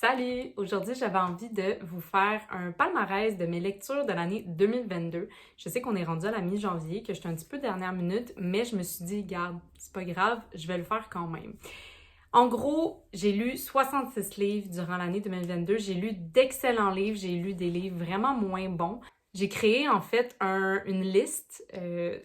Salut! Aujourd'hui, j'avais envie de vous faire un palmarès de mes lectures de l'année 2022. Je sais qu'on est rendu à la mi-janvier, que je suis un petit peu dernière minute, mais je me suis dit, garde, c'est pas grave, je vais le faire quand même. En gros, j'ai lu 66 livres durant l'année 2022. J'ai lu d'excellents livres, j'ai lu des livres vraiment moins bons. J'ai créé en fait une liste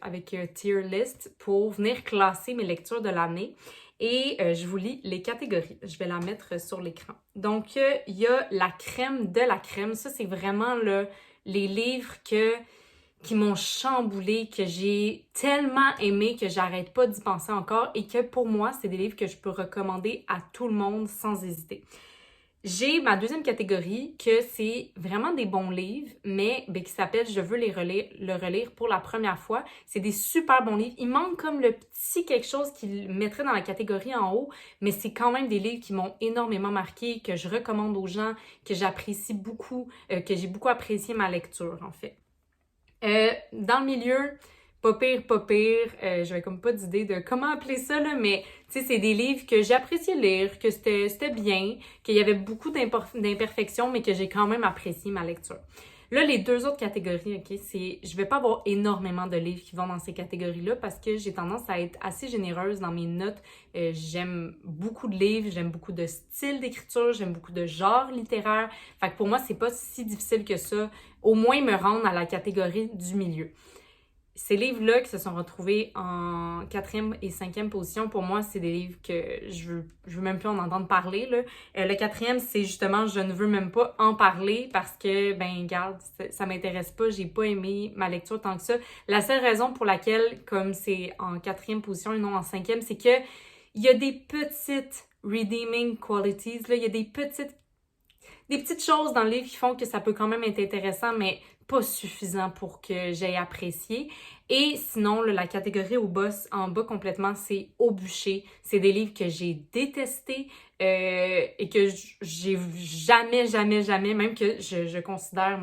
avec un tier list pour venir classer mes lectures de l'année et je vous lis les catégories. Je vais la mettre sur l'écran. Donc, il y a la crème de la crème. Ça, c'est vraiment les livres qui m'ont chamboulé, que j'ai tellement aimé que j'arrête pas d'y penser encore et que pour moi, c'est des livres que je peux recommander à tout le monde sans hésiter. J'ai ma deuxième catégorie que c'est vraiment des bons livres, mais qui s'appelle Je veux le relire pour la première fois. C'est des super bons livres. Il manque comme le petit quelque chose qu'il mettrait dans la catégorie en haut, mais c'est quand même des livres qui m'ont énormément marqué, que je recommande aux gens, que j'apprécie beaucoup, que j'ai beaucoup apprécié ma lecture en fait. Dans le milieu, pas pire, j'avais comme pas d'idée de comment appeler ça, là, mais tu sais, c'est des livres que j'ai apprécié lire, que c'était bien, qu'il y avait beaucoup d'imperfections, mais que j'ai quand même apprécié ma lecture. Là, les deux autres catégories, ok, je vais pas avoir énormément de livres qui vont dans ces catégories-là parce que j'ai tendance à être assez généreuse dans mes notes. J'aime beaucoup de livres, j'aime beaucoup de styles d'écriture, j'aime beaucoup de genres littéraires. Fait que pour moi, c'est pas si difficile que ça, au moins me rendre à la catégorie du milieu. Ces livres-là qui se sont retrouvés en 4e et 5e position, pour moi, c'est des livres que je veux même plus en entendre parler, là. Le 4e, c'est justement, je ne veux même pas en parler parce que, regarde, ça m'intéresse pas, j'ai pas aimé ma lecture tant que ça. La seule raison pour laquelle, comme c'est en 4e position et non en 5e, c'est que il y a des petites redeeming qualities, là. Il y a des petites choses dans le livre qui font que ça peut quand même être intéressant, mais pas suffisant pour que j'aie apprécié. Et sinon, là, la catégorie en bas complètement, c'est Au bûcher. C'est des livres que j'ai détestés et que j'ai jamais, même que je considère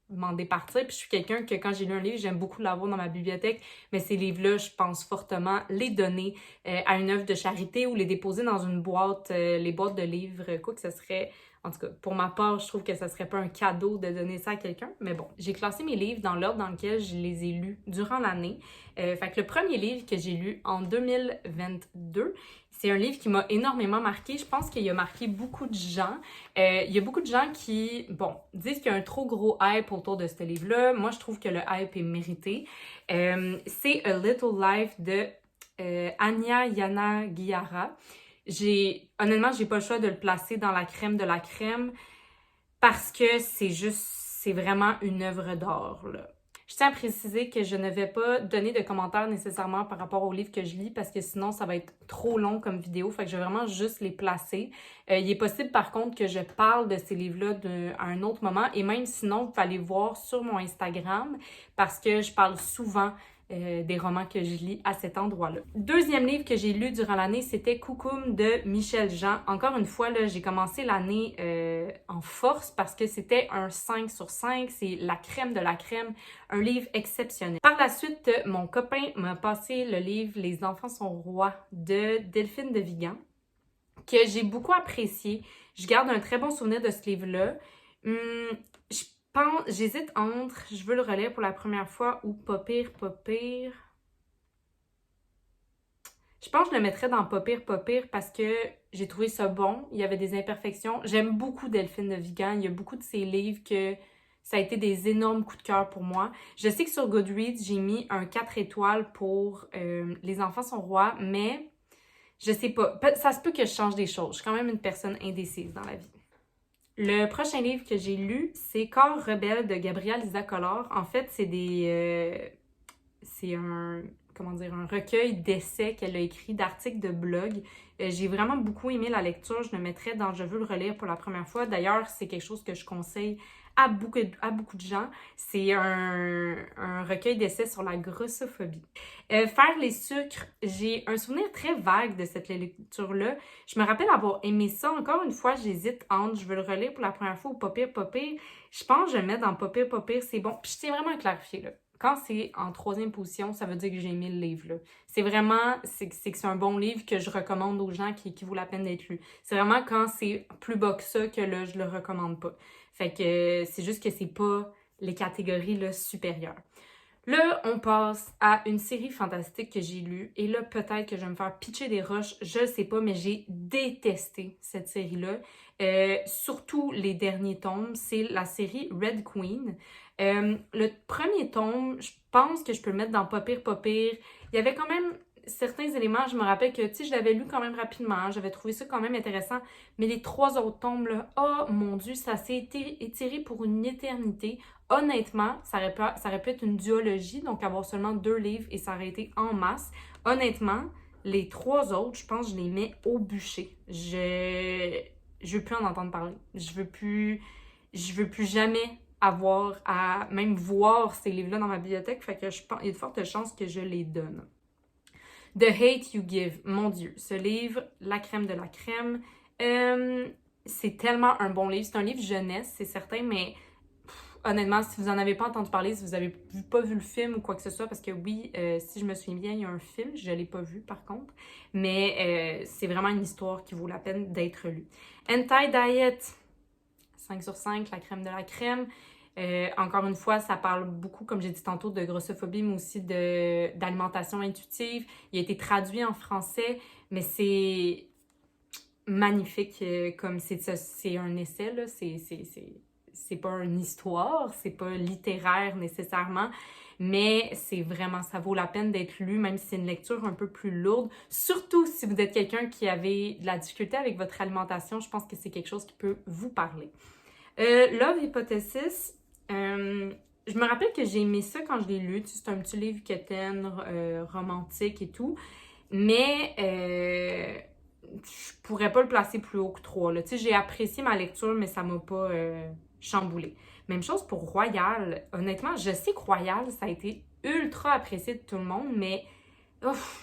m'en départir. Puis je suis quelqu'un que quand j'ai lu un livre, j'aime beaucoup l'avoir dans ma bibliothèque, mais ces livres-là, je pense fortement les donner à une œuvre de charité ou les déposer dans une boîte, les boîtes de livres, quoi que ce serait. En tout cas, pour ma part, je trouve que ça serait pas un cadeau de donner ça à quelqu'un. Mais bon, j'ai classé mes livres dans l'ordre dans lequel je les ai lus durant l'année. Fait que le premier livre que j'ai lu en 2022, c'est un livre qui m'a énormément marqué. Je pense qu'il a marqué beaucoup de gens. Il y a beaucoup de gens qui, disent qu'il y a un trop gros hype autour de ce livre-là. Moi, je trouve que le hype est mérité. C'est A Little Life de Anya Yanagihara. Honnêtement, j'ai pas le choix de le placer dans la crème de la crème parce que c'est vraiment une œuvre d'art, là. Je tiens à préciser que je ne vais pas donner de commentaires nécessairement par rapport aux livres que je lis parce que sinon, ça va être trop long comme vidéo. Fait que je vais vraiment juste les placer. Il est possible, par contre, que je parle de ces livres-là à un autre moment. Et même sinon, vous pouvez aller voir sur mon Instagram parce que je parle souvent des romans que je lis à cet endroit-là. Deuxième livre que j'ai lu durant l'année, c'était Coucoum de Michel Jean. Encore une fois, là, j'ai commencé l'année en force parce que c'était un 5 sur 5. C'est la crème de la crème. Un livre exceptionnel. Par la suite, mon copain m'a passé le livre Les enfants sont rois de Delphine de Vigan, que j'ai beaucoup apprécié. Je garde un très bon souvenir de ce livre-là. J'hésite entre Je veux le relire pour la première fois ou Pas pire. Je pense que je le mettrais dans Pas pire parce que j'ai trouvé ça bon. Il y avait des imperfections. J'aime beaucoup Delphine de Vigan. Il y a beaucoup de ses livres que ça a été des énormes coups de cœur pour moi. Je sais que sur Goodreads, j'ai mis un 4 étoiles pour Les enfants sont rois, mais je sais pas. Ça se peut que je change des choses. Je suis quand même une personne indécise dans la vie. Le prochain livre que j'ai lu, c'est Corps rebelle de Gabrielle Lisa Collard. En fait, c'est un recueil d'essais qu'elle a écrit, d'articles de blog. J'ai vraiment beaucoup aimé la lecture. Je le mettrais dans Je veux le relire pour la première fois. D'ailleurs, c'est quelque chose que je conseille à beaucoup de gens. C'est un recueil d'essais sur la grossophobie. Faire les sucres, j'ai un souvenir très vague de cette lecture-là. Je me rappelle avoir aimé ça. Encore une fois, j'hésite entre Je veux le relire pour la première fois ou Pas pire. Je pense que je vais le mettre dans Pas pire, c'est bon. Puis je tiens vraiment à clarifier, là. quand c'est en troisième position, ça veut dire que j'ai aimé le livre, là. C'est vraiment, c'est que c'est un bon livre que je recommande aux gens qui vaut la peine d'être lu. C'est vraiment quand c'est plus bas que ça que là, je le recommande pas. Fait que c'est juste que c'est pas les catégories là, supérieures. Là, on passe à une série fantastique que j'ai lue. Et là, peut-être que je vais me faire pitcher des roches. Je sais pas, mais j'ai détesté cette série-là. Surtout les derniers tomes. C'est la série Red Queen. Le premier tome, je pense que je peux le mettre dans Pas pire, pas pire. Il y avait quand même certains éléments. Je me rappelle que, tu sais, je l'avais lu quand même rapidement. J'avais trouvé ça quand même intéressant. Mais les trois autres tomes, là, oh mon Dieu, ça s'est étiré pour une éternité. Honnêtement, ça aurait pu être une duologie, donc avoir seulement 2 livres et ça aurait été en masse. Honnêtement, les 3 autres, je pense que je les mets au bûcher. Je veux plus en entendre parler. Je veux plus jamais avoir à même voir ces livres-là dans ma bibliothèque, fait que je pense, il y a de fortes chances que je les donne. The Hate You Give, mon Dieu, ce livre, la crème de la crème, c'est tellement un bon livre. C'est un livre jeunesse, c'est certain, mais honnêtement, si vous en avez pas entendu parler, si vous avez pas vu le film ou quoi que ce soit, parce que oui, si je me souviens bien, il y a un film, je l'ai pas vu par contre, mais c'est vraiment une histoire qui vaut la peine d'être lue. Anti-Diet, 5 sur 5, la crème de la crème. Encore une fois, ça parle beaucoup, comme j'ai dit tantôt, de grossophobie, mais aussi d'alimentation intuitive. Il a été traduit en français, mais c'est magnifique, comme c'est un essai, là, c'est pas une histoire, c'est pas littéraire nécessairement, mais c'est vraiment, ça vaut la peine d'être lu, même si c'est une lecture un peu plus lourde. Surtout si vous êtes quelqu'un qui avait de la difficulté avec votre alimentation, je pense que c'est quelque chose qui peut vous parler. Love Hypothesis, je me rappelle que j'ai aimé ça quand je l'ai lu. Tu sais, c'est un petit livre quétaine, romantique et tout, mais je pourrais pas le placer plus haut que 3. Là. Tu sais, j'ai apprécié ma lecture, mais ça m'a pas chamboulé. Même chose pour Royal. Honnêtement, je sais que Royal, ça a été ultra apprécié de tout le monde, mais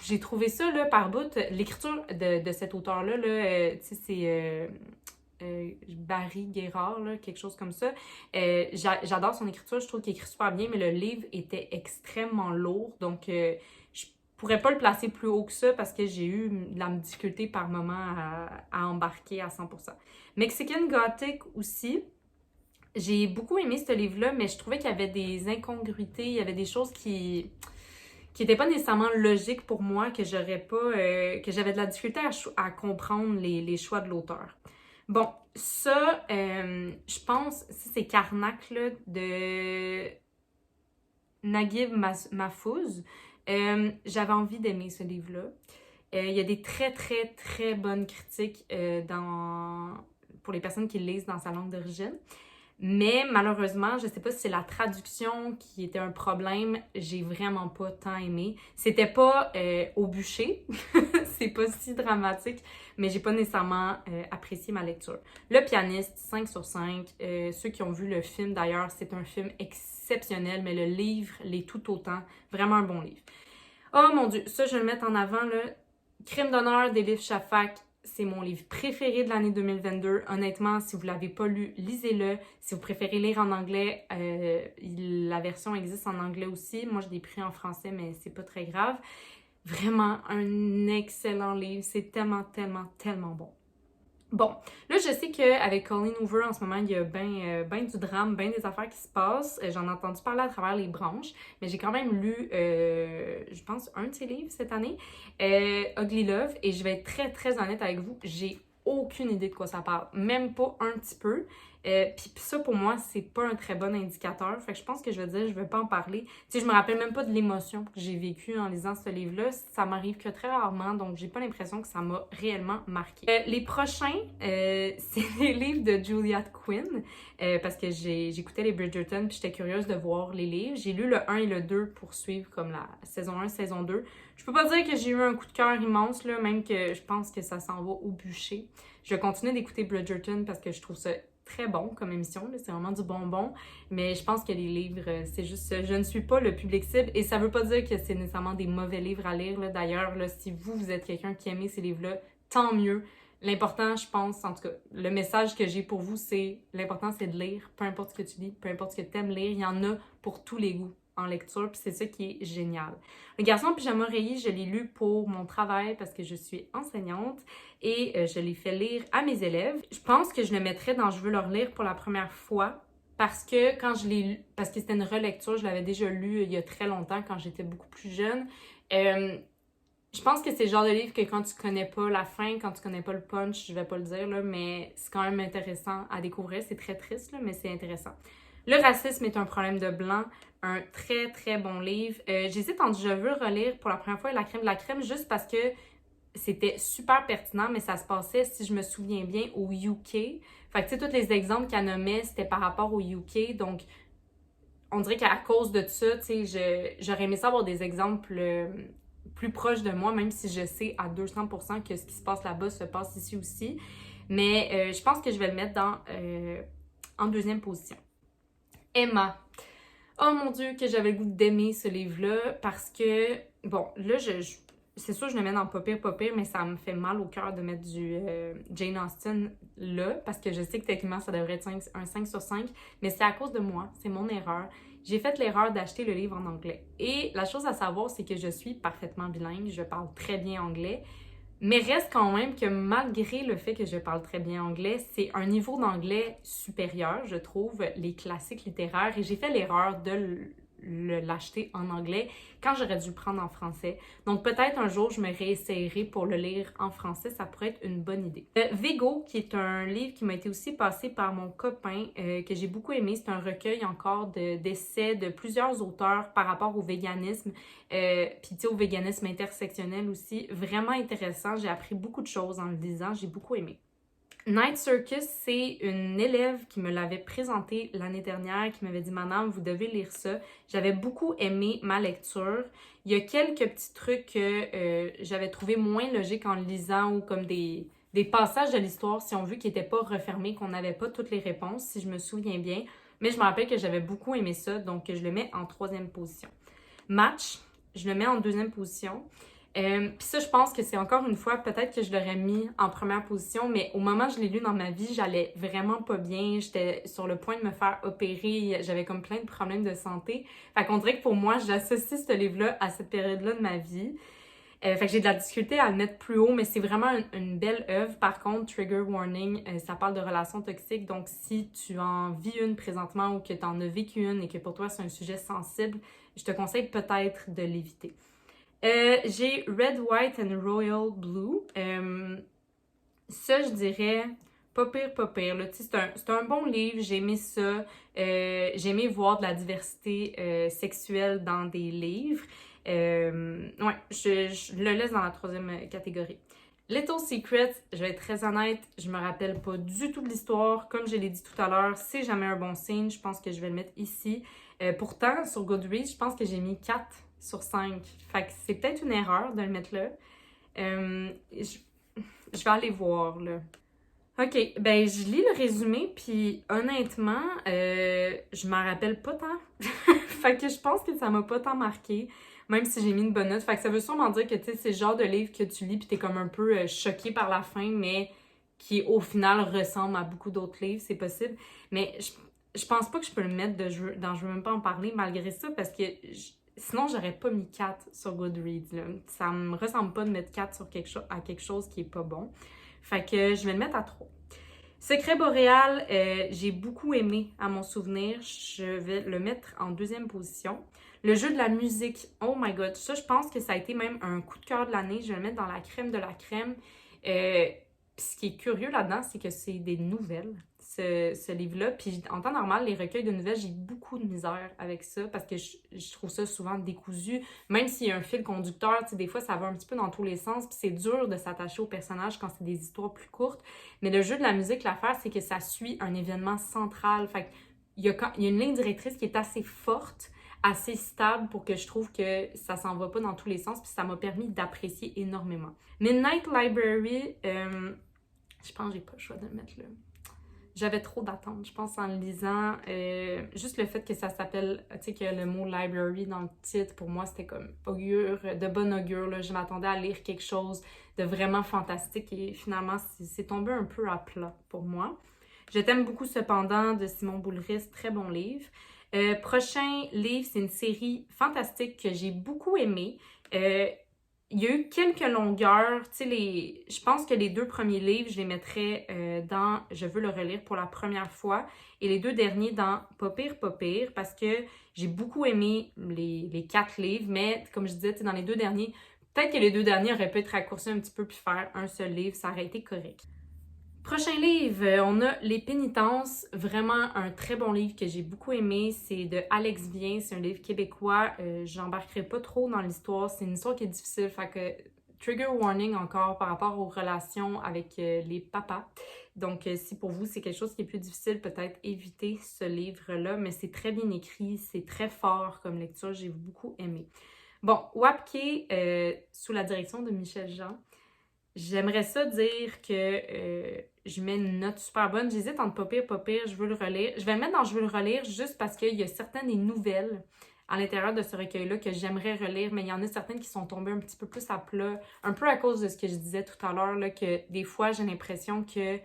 j'ai trouvé ça là, par bout. L'écriture de cet auteur-là, là, tu sais, c'est Barry Guérard, là, quelque chose comme ça. J'adore son écriture, je trouve qu'il écrit super bien, mais le livre était extrêmement lourd, donc je pourrais pas le placer plus haut que ça parce que j'ai eu de la difficulté par moment à embarquer à 100%. Mexican Gothic aussi. J'ai beaucoup aimé ce livre-là, mais je trouvais qu'il y avait des incongruités, il y avait des choses qui n'étaient pas nécessairement logiques pour moi, que j'aurais pas, que j'avais de la difficulté à comprendre les choix de l'auteur. Bon, ça, je pense, c'est Karnak là, de Naguib Mahfouz. J'avais envie d'aimer ce livre-là. Il y a des très, très, très bonnes critiques pour les personnes qui le lisent dans sa langue d'origine. Mais malheureusement, je sais pas si c'est la traduction qui était un problème, j'ai vraiment pas tant aimé. C'était pas au bûcher, c'est pas si dramatique, mais j'ai pas nécessairement apprécié ma lecture. Le pianiste, 5 sur 5. Ceux qui ont vu le film d'ailleurs, c'est un film exceptionnel, mais le livre l'est tout autant. Vraiment un bon livre. Oh mon Dieu, ça je vais le mettre en avant là. Crime d'honneur d'Elif Shafak. C'est mon livre préféré de l'année 2022. Honnêtement, si vous ne l'avez pas lu, lisez-le. Si vous préférez lire en anglais, la version existe en anglais aussi. Moi, je l'ai pris en français, mais c'est pas très grave. Vraiment un excellent livre. C'est tellement, tellement, tellement bon. Bon, là, je sais qu'avec Colleen Hoover, en ce moment, il y a ben du drame, ben des affaires qui se passent. J'en ai entendu parler à travers les branches, mais j'ai quand même lu, je pense, un de ses livres cette année, Ugly Love, et je vais être très, très honnête avec vous, j'ai aucune idée de quoi ça parle, même pas un petit peu. Puis ça, pour moi, c'est pas un très bon indicateur. Fait que je pense que je vais dire, je vais pas en parler. Tu sais, je me rappelle même pas de l'émotion que j'ai vécue en lisant ce livre-là. Ça m'arrive que très rarement, donc j'ai pas l'impression que ça m'a réellement marqué. Les prochains, c'est les livres de Juliette Quinn, parce que j'écoutais les Bridgerton puis j'étais curieuse de voir les livres. J'ai lu le 1 et le 2 pour suivre comme la saison 1, saison 2. Je peux pas dire que j'ai eu un coup de cœur immense, là, même que je pense que ça s'en va au bûcher. Je vais continuer d'écouter Bridgerton parce que je trouve ça très bon comme émission, c'est vraiment du bonbon, mais je pense que les livres, c'est juste ça. Je ne suis pas le public cible et ça veut pas dire que c'est nécessairement des mauvais livres à lire. D'ailleurs, si vous êtes quelqu'un qui aimez ces livres-là, tant mieux. L'important, je pense, en tout cas, le message que j'ai pour vous, c'est l'important, c'est de lire, peu importe ce que tu lis, peu importe ce que tu aimes lire, il y en a pour tous les goûts. en lecture, puis c'est ça qui est génial. Le garçon en pyjama rayé, je l'ai lu pour mon travail parce que je suis enseignante et je l'ai fait lire à mes élèves. Je pense que je le mettrais dans Je veux leur lire pour la première fois parce que quand je l'ai lu, parce que c'était une relecture, je l'avais déjà lu il y a très longtemps quand j'étais beaucoup plus jeune. Je pense que c'est le genre de livre que quand tu connais pas la fin, quand tu connais pas le punch, je vais pas le dire, là, mais c'est quand même intéressant à découvrir. C'est très triste, là, mais c'est intéressant. Le racisme est un problème de blanc. Un très, très bon livre. J'hésite entre Je veux relire pour la première fois et La crème de la crème, juste parce que c'était super pertinent, mais ça se passait, si je me souviens bien, au UK. Fait que, tu sais, tous les exemples qu'elle nommait, c'était par rapport au UK. Donc, on dirait qu'à cause de ça, tu sais, j'aurais aimé ça avoir des exemples plus proches de moi, même si je sais à 200% que ce qui se passe là-bas se passe ici aussi. Mais je pense que je vais le mettre en deuxième position. Emma. Oh mon Dieu, que j'avais le goût d'aimer ce livre-là parce que, bon, là, c'est sûr, je le mets dans pas pire, mais ça me fait mal au cœur de mettre du Jane Austen là parce que je sais que techniquement, ça devrait être un 5 sur 5, mais c'est à cause de moi, c'est mon erreur. J'ai fait l'erreur d'acheter le livre en anglais. Et la chose à savoir, c'est que je suis parfaitement bilingue, je parle très bien anglais, mais reste quand même que malgré le fait que je parle très bien anglais, c'est un niveau d'anglais supérieur, je trouve, les classiques littéraires. Et j'ai fait l'erreur de l'acheter en anglais quand j'aurais dû le prendre en français. Donc peut-être un jour, je me réessayerai pour le lire en français. Ça pourrait être une bonne idée. Vego, qui est un livre qui m'a été aussi passé par mon copain, que j'ai beaucoup aimé. C'est un recueil encore d'essais de plusieurs auteurs par rapport au véganisme. Puis tu sais, au véganisme intersectionnel aussi. Vraiment intéressant. J'ai appris beaucoup de choses en le lisant. J'ai beaucoup aimé. Night Circus, c'est une élève qui me l'avait présenté l'année dernière, qui m'avait dit « Madame, vous devez lire ça ». J'avais beaucoup aimé ma lecture. Il y a quelques petits trucs que j'avais trouvé moins logiques en le lisant ou comme des passages de l'histoire, si on veut, qui n'étaient pas refermés, qu'on n'avait pas toutes les réponses, si je me souviens bien. Mais je me rappelle que j'avais beaucoup aimé ça, donc je le mets en troisième position. Match, je le mets en deuxième position. Puis ça, je pense que c'est encore une fois, peut-être que je l'aurais mis en première position, mais au moment où je l'ai lu dans ma vie, j'allais vraiment pas bien. J'étais sur le point de me faire opérer. J'avais comme plein de problèmes de santé. Fait qu'on dirait que pour moi, j'associe ce livre-là à cette période-là de ma vie. Fait que j'ai de la difficulté à le mettre plus haut, mais c'est vraiment une belle œuvre. Par contre, trigger warning, ça parle de relations toxiques. Donc, si tu en vis une présentement ou que tu en as vécu une et que pour toi, c'est un sujet sensible, je te conseille peut-être de l'éviter. J'ai Red, White and Royal Blue. Ça, je dirais, pas pire. Là. C'est un bon livre, j'ai aimé ça. J'ai aimé voir de la diversité sexuelle dans des livres. Ouais, je le laisse dans la troisième catégorie. Little Secrets, je vais être très honnête, je me rappelle pas du tout de l'histoire. Comme je l'ai dit tout à l'heure, c'est jamais un bon signe. Je pense que je vais le mettre ici. Pourtant, sur Goodreads, je pense que j'ai mis 4 sur 5. Fait que c'est peut-être une erreur de le mettre là. Je vais aller voir, là. OK, ben je lis le résumé, puis honnêtement, je m'en rappelle pas tant. Fait que je pense que ça m'a pas tant marqué, même si j'ai mis une bonne note. Fait que ça veut sûrement dire que, tu sais, c'est le genre de livre que tu lis, puis t'es comme un peu choqué par la fin, mais qui, au final, ressemble à beaucoup d'autres livres, c'est possible. Mais je pense pas que je peux le mettre dans Je veux même pas en parler, malgré ça, parce que sinon, j'aurais pas mis 4 sur Goodreads, là. Ça me ressemble pas de mettre 4 sur quelque chose qui est pas bon. Fait que je vais le mettre à 3. Secret boréal, j'ai beaucoup aimé à mon souvenir. Je vais le mettre en deuxième position. Le jeu de la musique, oh my god, ça je pense que ça a été même un coup de cœur de l'année. Je vais le mettre dans la crème de la crème. Ce qui est curieux là-dedans, c'est que c'est des nouvelles, ce livre-là. Puis en temps normal, les recueils de nouvelles, j'ai beaucoup de misère avec ça parce que je trouve ça souvent décousu. Même s'il y a un fil conducteur, tu sais, des fois, ça va un petit peu dans tous les sens. Puis c'est dur de s'attacher aux personnages quand c'est des histoires plus courtes. Mais le jeu de la musique, l'affaire, c'est que ça suit un événement central. Fait qu'il y a une ligne directrice qui est assez forte, assez stable pour que je trouve que ça s'en va pas dans tous les sens, puis ça m'a permis d'apprécier énormément. Midnight Library, je pense que j'ai pas le choix de le mettre là. J'avais trop d'attentes, je pense, en le lisant. Juste le fait que ça s'appelle, tu sais, qu'il y a le mot library dans le titre, pour moi, c'était comme augure, de bon augure. Là. Je m'attendais à lire quelque chose de vraiment fantastique et finalement, c'est tombé un peu à plat pour moi. Je t'aime beaucoup cependant de Simon Boulris, très bon livre. Prochain livre, c'est une série fantastique que j'ai beaucoup aimée. Il y a eu quelques longueurs, tu sais, je pense que les 2 premiers livres, je les mettrais dans Je veux le relire pour la première fois et les 2 derniers dans Pas pire, parce que j'ai beaucoup aimé les 4 livres, mais comme je disais, tu sais, dans les 2 derniers, peut-être que les 2 derniers auraient pu être raccourcis un petit peu puis faire un seul livre, ça aurait été correct. Prochain livre, on a Les Pénitences, vraiment un très bon livre que j'ai beaucoup aimé. C'est de Alex Vien, c'est un livre québécois. J'embarquerai pas trop dans l'histoire, c'est une histoire qui est difficile, fait que trigger warning encore par rapport aux relations avec les papas. Donc si pour vous c'est quelque chose qui est plus difficile, peut-être évitez ce livre-là, mais c'est très bien écrit, c'est très fort comme lecture, j'ai beaucoup aimé. Bon, Wapke, sous la direction de Michel Jean. J'aimerais ça dire que je mets une note super bonne. J'hésite entre pas pire, je veux le relire. Je vais le mettre dans je veux le relire juste parce qu'il y a certaines des nouvelles à l'intérieur de ce recueil-là que j'aimerais relire, mais il y en a certaines qui sont tombées un petit peu plus à plat, un peu à cause de ce que je disais tout à l'heure, là, que des fois j'ai l'impression que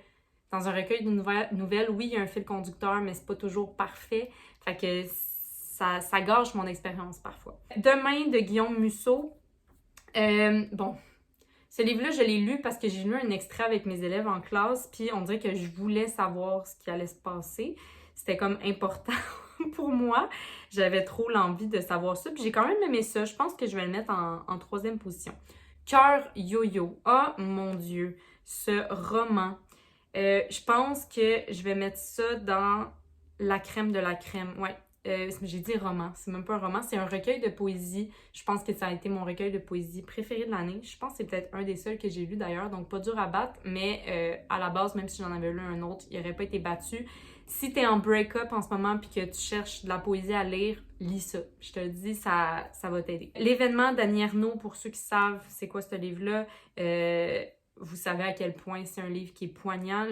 dans un recueil de nouvelles, oui, il y a un fil conducteur, mais c'est pas toujours parfait. Fait que ça gâche mon expérience parfois. Demain de Guillaume Musso. Bon. Ce livre-là, je l'ai lu parce que j'ai lu un extrait avec mes élèves en classe, puis on dirait que je voulais savoir ce qui allait se passer. C'était comme important pour moi. J'avais trop l'envie de savoir ça, puis j'ai quand même aimé ça. Je pense que je vais le mettre en 3e position. Cœur yo-yo. Oh mon Dieu, ce roman. Je pense que je vais mettre ça dans la crème de la crème. Ouais, j'ai dit roman, c'est même pas un roman, c'est un recueil de poésie. Je pense que ça a été mon recueil de poésie préféré de l'année. Je pense que c'est peut-être un des seuls que j'ai lu d'ailleurs, donc pas dur à battre, mais à la base, même si j'en avais lu un autre, il n'aurait pas été battu. Si t'es en break-up en ce moment puis que tu cherches de la poésie à lire, lis ça. Je te le dis, ça va t'aider. L'événement d'Annie Ernaux, pour ceux qui savent c'est quoi ce livre-là, vous savez à quel point c'est un livre qui est poignant.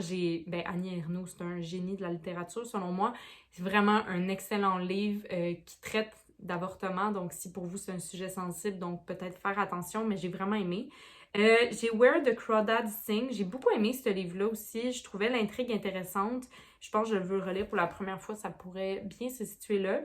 Annie Ernaux, c'est un génie de la littérature, selon moi. C'est vraiment un excellent livre qui traite d'avortement. Donc, si pour vous, c'est un sujet sensible, donc peut-être faire attention, mais j'ai vraiment aimé. J'ai Where the Crawdads Sing. J'ai beaucoup aimé ce livre-là aussi. Je trouvais l'intrigue intéressante. Je pense que je veux le relire pour la première fois. Ça pourrait bien se situer là.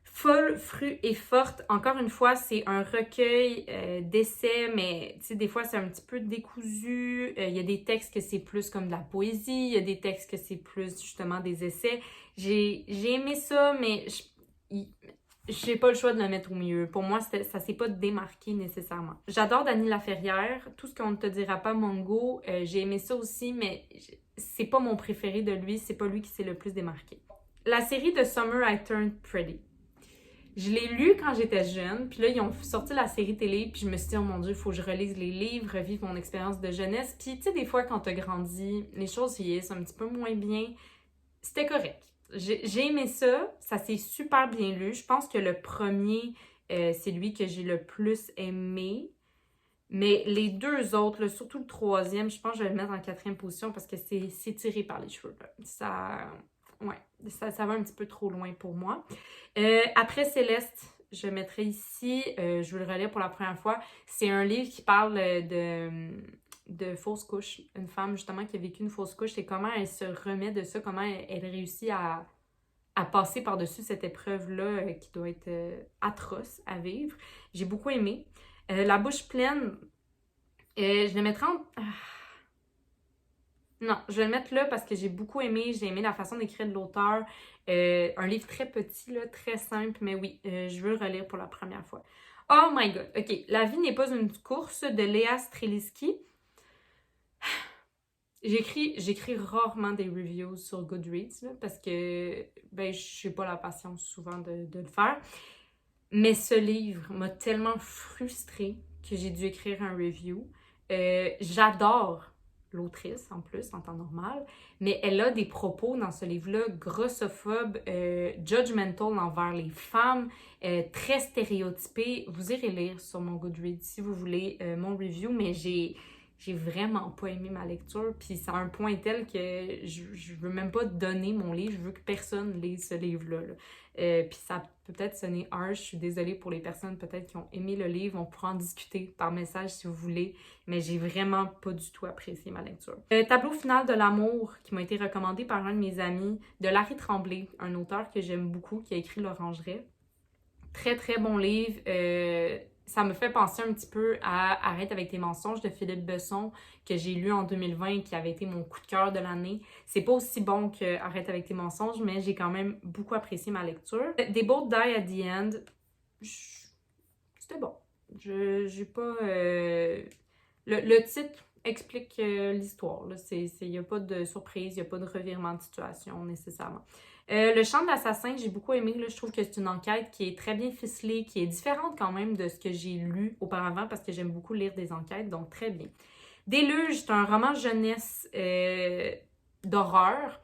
Folle, frue et forte. Encore une fois, c'est un recueil d'essais, mais tu sais, des fois, c'est un petit peu décousu. Il y a des textes que c'est plus comme de la poésie. Il y a des textes que c'est plus, justement, des essais. J'ai aimé ça, mais j'ai pas le choix de le mettre au milieu. Pour moi, ça s'est pas démarqué nécessairement. J'adore Dany Laferrière. Tout ce qu'on ne te dira pas, Mongo. J'ai aimé ça aussi, mais c'est pas mon préféré de lui. C'est pas lui qui s'est le plus démarqué. La série de Summer I Turned Pretty. Je l'ai lu quand j'étais jeune, puis là, ils ont sorti la série télé, puis je me suis dit, oh mon Dieu, il faut que je relise les livres, revivre mon expérience de jeunesse. Puis, tu sais, des fois, quand t'as grandi, les choses vieillissent un petit peu moins bien. C'était correct. J'ai aimé ça, ça s'est super bien lu. Je pense que le premier, c'est lui que j'ai le plus aimé. Mais les 2 autres, là, surtout le 3e, je pense que je vais le mettre en 4e position parce que c'est tiré par les cheveux. Là. Ça va un petit peu trop loin pour moi. Après Céleste, je mettrai ici, je vais le relire pour la première fois. C'est un livre qui parle de fausse couche. Une femme, justement, qui a vécu une fausse couche et comment elle se remet de ça, comment elle réussit à passer par-dessus cette épreuve-là qui doit être atroce à vivre. J'ai beaucoup aimé. La bouche pleine, je le mettrai en... Non, je vais le mettre là parce que j'ai beaucoup aimé. J'ai aimé la façon d'écrire de l'auteur. Un livre très petit, là, très simple, mais oui, je veux le relire pour la première fois. Oh my God! OK, La vie n'est pas une course de Léa Streliski. J'écris rarement des reviews sur Goodreads là, parce que je n'ai pas la patience souvent de le faire. Mais ce livre m'a tellement frustrée que j'ai dû écrire un review. J'adore l'autrice en plus, en temps normal, mais elle a des propos dans ce livre-là grossophobes, judgmental envers les femmes, très stéréotypés. Vous irez lire sur mon Goodreads si vous voulez mon review, mais j'ai j'ai vraiment pas aimé ma lecture, puis c'est à un point tel que je veux même pas donner mon livre, je veux que personne lise ce livre-là. Puis ça peut peut-être sonner harsh, je suis désolée pour les personnes peut-être qui ont aimé le livre, on pourra en discuter par message si vous voulez, mais j'ai vraiment pas du tout apprécié ma lecture. Tableau final de l'amour, qui m'a été recommandé par un de mes amis, de Larry Tremblay, un auteur que j'aime beaucoup, qui a écrit L'Orangerie. Très, très bon livre. Ça me fait penser un petit peu à Arrête avec tes mensonges de Philippe Besson, que j'ai lu en 2020 et qui avait été mon coup de cœur de l'année. C'est pas aussi bon que Arrête avec tes mensonges, mais j'ai quand même beaucoup apprécié ma lecture. They Both Die at the End, c'était bon. J'ai pas... Le titre explique l'histoire. Il n'y a pas de surprise, il n'y a pas de revirement de situation nécessairement. Le chant de l'assassin, j'ai beaucoup aimé. Là, je trouve que c'est une enquête qui est très bien ficelée, qui est différente quand même de ce que j'ai lu auparavant parce que j'aime beaucoup lire des enquêtes, donc très bien. Déluge, c'est un roman jeunesse d'horreur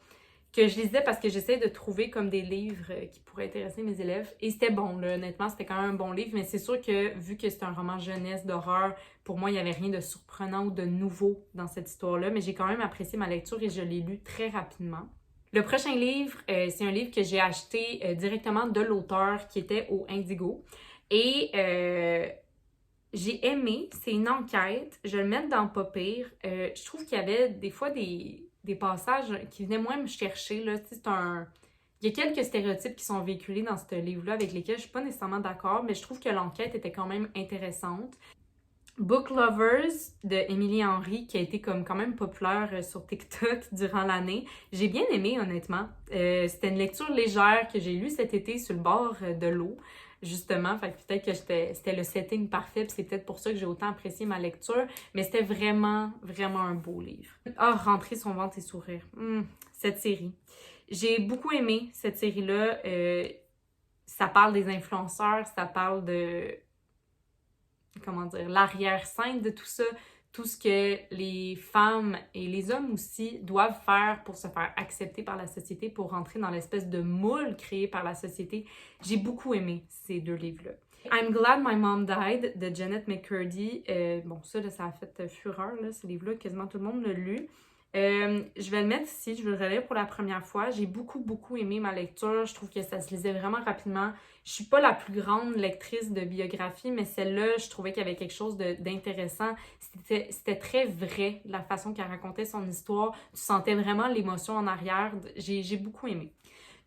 que je lisais parce que j'essaie de trouver comme des livres qui pourraient intéresser mes élèves. Et c'était bon, là, honnêtement, c'était quand même un bon livre, mais c'est sûr que vu que c'est un roman jeunesse d'horreur, pour moi, il n'y avait rien de surprenant ou de nouveau dans cette histoire-là, mais j'ai quand même apprécié ma lecture et je l'ai lu très rapidement. Le prochain livre, c'est un livre que j'ai acheté directement de l'auteur qui était au Indigo. Et j'ai aimé, c'est une enquête, je vais le mettre dans Pas pire. Je trouve qu'il y avait des fois des passages qui venaient moins me chercher. Là. Il y a quelques stéréotypes qui sont véhiculés dans ce livre-là avec lesquels je suis pas nécessairement d'accord, mais je trouve que l'enquête était quand même intéressante. Book Lovers de Émilie Henry, qui a été quand même populaire sur TikTok durant l'année. J'ai bien aimé, honnêtement. C'était une lecture légère que j'ai lue cet été sur le bord de l'eau, justement. Fait que peut-être que c'était le setting parfait, puis c'est peut-être pour ça que j'ai autant apprécié ma lecture. Mais c'était vraiment, vraiment un beau livre. Rentrer son ventre et sourire. Cette série. J'ai beaucoup aimé cette série-là. Ça parle des influenceurs, ça parle de... comment dire, l'arrière-scène de tout ça, tout ce que les femmes et les hommes aussi doivent faire pour se faire accepter par la société, pour rentrer dans l'espèce de moule créé par la société. J'ai beaucoup aimé ces deux livres-là. I'm Glad My Mom Died de Janet McCurdy. Bon, ça a fait fureur, là, ce livre-là, quasiment tout le monde l'a lu. Je vais le mettre ici, je vais le relire pour la première fois. J'ai beaucoup aimé ma lecture. Je trouve que ça se lisait vraiment rapidement. Je suis pas la plus grande lectrice de biographie, mais celle-là, je trouvais qu'il y avait quelque chose d'intéressant. C'était très vrai, la façon qu'elle racontait son histoire. Tu sentais vraiment l'émotion en arrière. J'ai beaucoup aimé.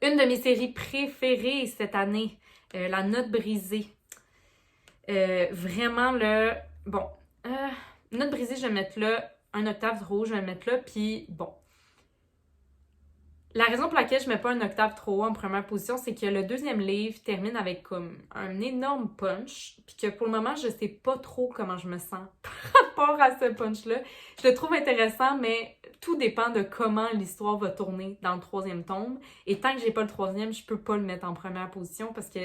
Une de mes séries préférées cette année, La Note brisée. Vraiment, là... Bon, Note brisée, je vais mettre là. Un octave trop haut, je vais le mettre là, puis bon. La raison pour laquelle je mets pas un octave trop haut en première position, c'est que le deuxième livre termine avec comme un énorme punch, puis que pour le moment, je sais pas trop comment je me sens par rapport à ce punch-là. Je le trouve intéressant, mais tout dépend de comment l'histoire va tourner dans le troisième tome. Et tant que j'ai pas le troisième, je peux pas le mettre en première position parce que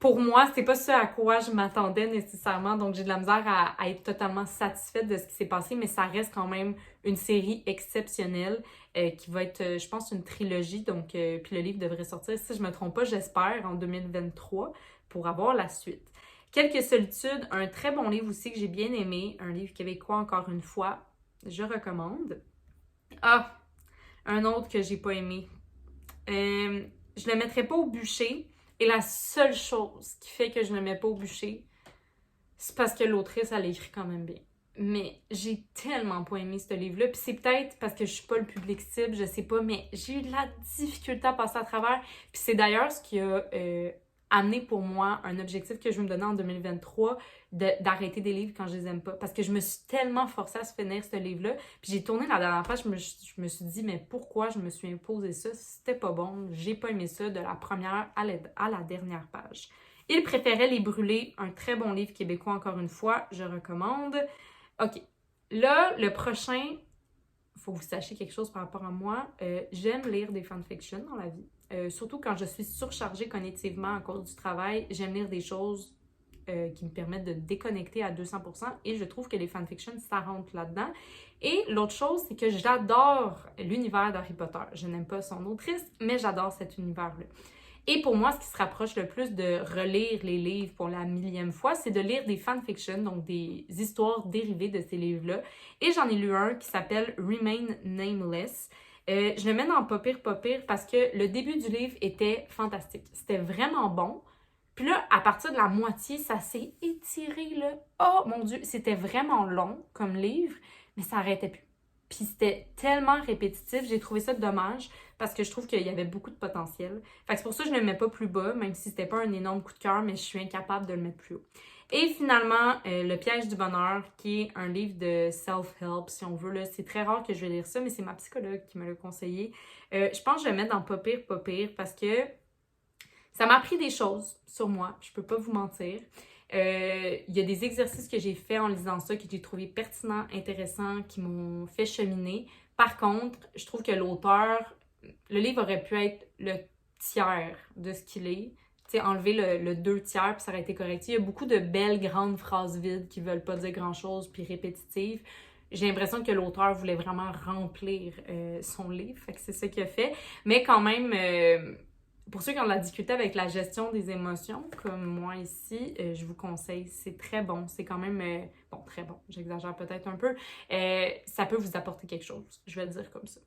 pour moi, c'est pas ce à quoi je m'attendais nécessairement, donc j'ai de la misère à être totalement satisfaite de ce qui s'est passé, mais ça reste quand même une série exceptionnelle qui va être, je pense, une trilogie, donc puis le livre devrait sortir, si je me trompe pas, j'espère, en 2023 pour avoir la suite. Quelques solitudes, un très bon livre aussi que j'ai bien aimé, un livre québécois encore une fois, je recommande. Un autre que j'ai pas aimé. Je le mettrais pas au bûcher. Et la seule chose qui fait que je ne le mets pas au bûcher, c'est parce que l'autrice, elle écrit quand même bien. Mais j'ai tellement pas aimé ce livre-là. Puis c'est peut-être parce que je suis pas le public cible, je sais pas, mais j'ai eu de la difficulté à passer à travers. Puis c'est d'ailleurs ce qui a amené pour moi un objectif que je veux me donner en 2023, d'arrêter des livres quand je les aime pas. Parce que je me suis tellement forcée à se finir ce livre-là. Puis j'ai tourné la dernière page, je me suis dit, mais pourquoi je me suis imposé ça? C'était pas bon. J'ai pas aimé ça de la première à la dernière page. Il préférait les brûler, un très bon livre québécois encore une fois, je recommande. OK. Là, le prochain, faut que vous sachiez quelque chose par rapport à moi. J'aime lire des fanfictions dans la vie. Surtout quand je suis surchargée cognitivement à cause du travail, j'aime lire des choses qui me permettent de déconnecter à 200% et je trouve que les fanfictions, ça rentre là-dedans. Et l'autre chose, c'est que j'adore l'univers d'Harry Potter. Je n'aime pas son autrice, mais j'adore cet univers-là. Et pour moi, ce qui se rapproche le plus de relire les livres pour la millième fois, c'est de lire des fanfictions, donc des histoires dérivées de ces livres-là. Et j'en ai lu un qui s'appelle Remain Nameless. Je le mets dans pas pire parce que le début du livre était fantastique. C'était vraiment bon. Puis là, à partir de la moitié, ça s'est étiré, là. Oh mon Dieu, c'était vraiment long comme livre, mais ça arrêtait plus. Puis c'était tellement répétitif, j'ai trouvé ça dommage parce que je trouve qu'il y avait beaucoup de potentiel. Fait que c'est pour ça que je ne le mets pas plus bas, même si c'était pas un énorme coup de cœur, mais je suis incapable de le mettre plus haut. Et finalement, Le piège du bonheur, qui est un livre de self-help, si on veut. Là. C'est très rare que je vais lire ça, mais c'est ma psychologue qui me l'a conseillé. Je pense que je vais le mettre dans pas pire, parce que ça m'a appris des choses sur moi, je peux pas vous mentir. Il y a des exercices que j'ai faits en lisant ça, que j'ai trouvé pertinents, intéressants, qui m'ont fait cheminer. Par contre, je trouve que l'auteur, le livre aurait pu être le tiers de ce qu'il est. Tu sais, enlever le 2 tiers, puis ça aurait été correct. Il y a beaucoup de belles grandes phrases vides qui veulent pas dire grand-chose, puis répétitives. J'ai l'impression que l'auteur voulait vraiment remplir son livre, fait que c'est ça qu'il a fait. Mais quand même, pour ceux qui ont de la difficulté avec la gestion des émotions, comme moi ici, je vous conseille, c'est très bon. C'est quand même, bon, très bon, j'exagère peut-être un peu. Ça peut vous apporter quelque chose, je vais le dire comme ça.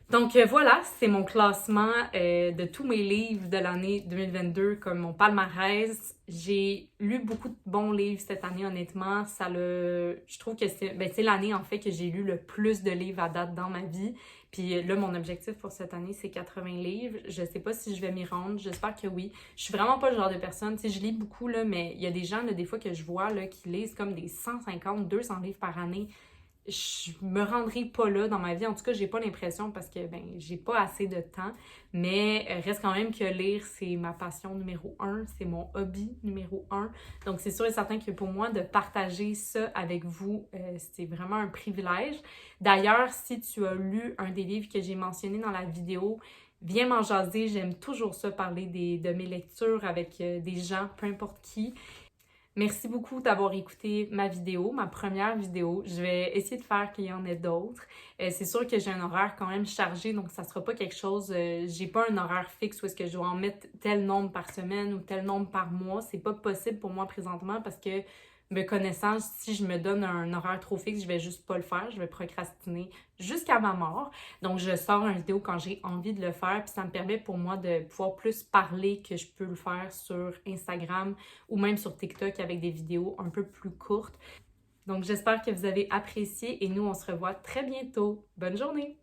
Donc voilà, c'est mon classement de tous mes livres de l'année 2022 comme mon palmarès. J'ai lu beaucoup de bons livres cette année, honnêtement. Je trouve que c'est l'année en fait que j'ai lu le plus de livres à date dans ma vie. Puis là, mon objectif pour cette année, c'est 80 livres. Je sais pas si je vais m'y rendre, j'espère que oui. Je suis vraiment pas le genre de personne, tu sais, je lis beaucoup, là, mais il y a des gens, là, des fois que je vois, là, qui lisent comme des 150, 200 livres par année. Je me rendrai pas là dans ma vie. En tout cas, j'ai pas l'impression parce que j'ai pas assez de temps. Mais reste quand même que lire, c'est ma passion numéro 1, c'est mon hobby numéro 1. Donc c'est sûr et certain que pour moi, de partager ça avec vous, c'est vraiment un privilège. D'ailleurs, si tu as lu un des livres que j'ai mentionné dans la vidéo, viens m'en jaser. J'aime toujours ça, parler de mes lectures avec des gens, peu importe qui. Merci beaucoup d'avoir écouté ma vidéo, ma première vidéo. Je vais essayer de faire qu'il y en ait d'autres. C'est sûr que j'ai un horaire quand même chargé, donc ça sera pas quelque chose... j'ai pas un horaire fixe où est-ce que je dois en mettre tel nombre par semaine ou tel nombre par mois. C'est pas possible pour moi présentement parce que me connaissant, si je me donne un horaire trop fixe, je vais juste pas le faire. Je vais procrastiner jusqu'à ma mort. Donc, je sors une vidéo quand j'ai envie de le faire, puis ça me permet pour moi de pouvoir plus parler que je peux le faire sur Instagram ou même sur TikTok avec des vidéos un peu plus courtes. Donc, j'espère que vous avez apprécié et nous, on se revoit très bientôt. Bonne journée!